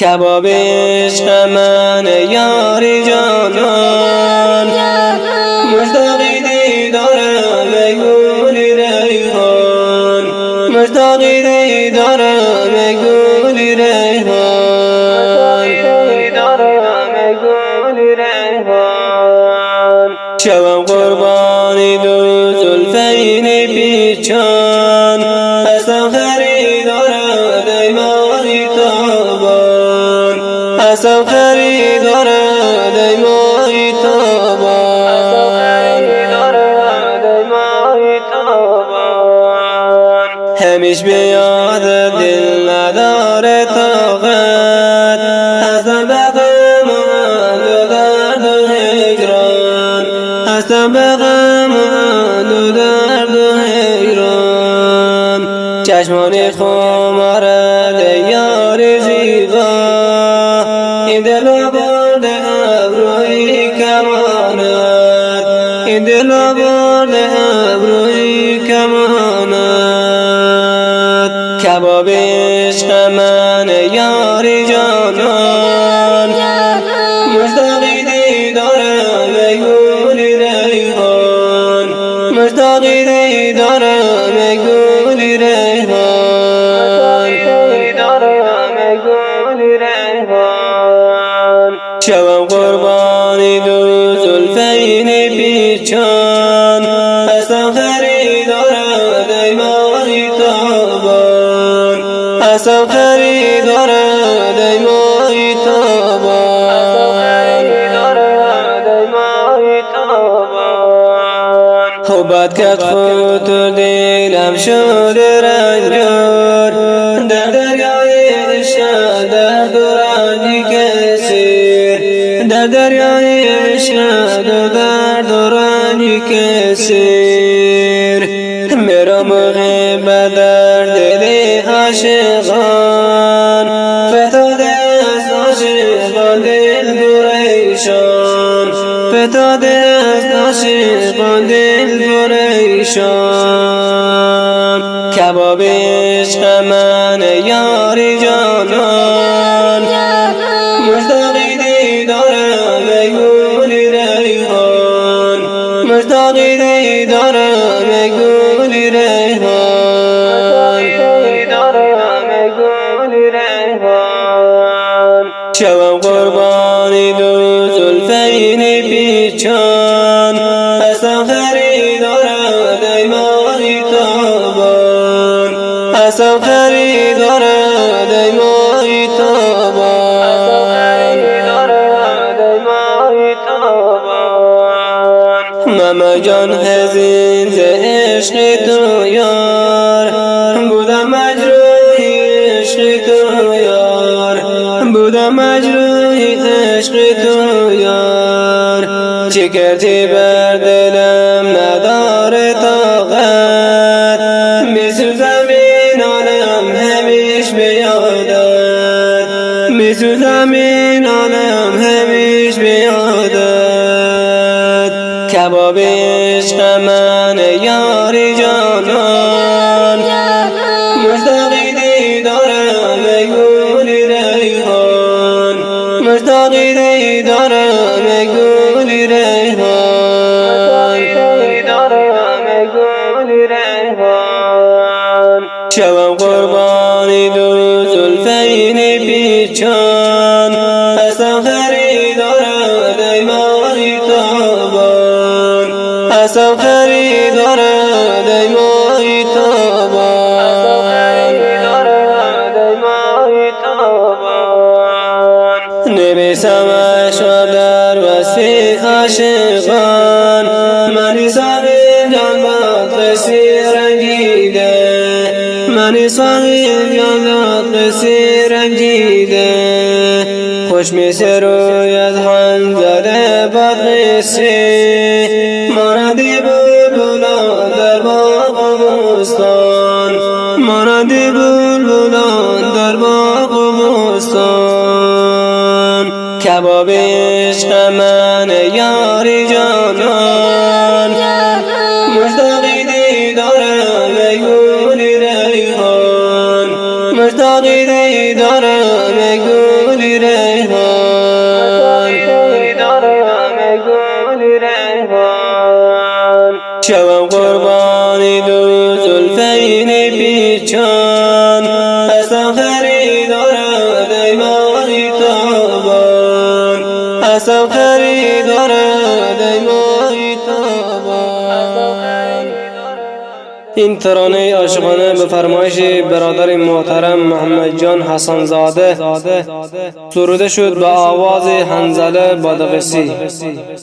کباب عشق من یاری جانان، مشتاق دیدارم ای گلی ریحان، مشتاق دیدارم ای گلی ریحان، شوم قربانی دو زلفین پیچان، هستم خریدارت ای ماهی تابان، هستم خریدارت ای ماهی تابان، همیش به یاد دل نداره طاقت، هستم به غم و درد و هجران، هستم به غم و درد و حیران، چشمان خمارت یار زیبا، این دل برده ابروی کمانت، این دل برده ابروی کمانت، کباب عشق من یاری جانان، مشتاق دیدارم ای گلی ریحان، مشتاق دیدارم ای گلی ریحان، شوم قربانی دو زلفین پیچان، هستم خریدارت ای ماهی تابان، هستم خریدارت ای ماهی تابان، حبت کرد خود تو دلم شده رنجور، در دریای عشق درد و رنجی کثیر، در دریای عشق درد و رنجی کثیر، میرا محبت در دل عاشقان، فتاده از عاشقان دل پریشان، فتاده از عاشقان دل پریشان، کباب عشق من یاری جانان، مشتاق دیدارم ای گلی ریحان، مشتاق دیدارم ای گلی ریحان، شوم قربانی دو زلفین پیچان، هستم خریدارت ای ماهی تابان، هستم خریدارت ای ماهی تابان، ماما جان حزین ز عشق تو یار، بودم مجروحی عشق تو یار، بودم مجروحی عشق تو یار، چه کردی بر دلم نداره طاقت، میسوزم این عالم همیش به یادت، میسوزم این عالم همیش به یادت، کباب عشق من یاری جانان، مشتاق دیدارم ای گلی ریحان، مشتاق دیدارم ای گلی ریحان، شوم قربانی دو زلفین پیچان، هستم خریدارت ای ماهی تابان، هستم خریدارت ای ماهی تابان، نویسمش را در وصف عاشقان، من صاحب جان قصی رنجیده، من صاحب جان قصی رنجیده، خوش می سروید حنظل بد قصه، مانندی بلبلان در باغ و بستان، مانندی بلبلان در باغ و بستان، کباب عشق من یاری جانان، مشتاق دیدارم ای گلی ریحان، مشتاق دیدارم ای گلی قربانی دو زلفین پیچان هستم خریدار دیمای تابان هستم خریدار دیمای تابان. این ترانه عاشقانه به فرمایش برادر محترم محمد جان حسن زاده سروده شد به آواز حنظله بادغیسی.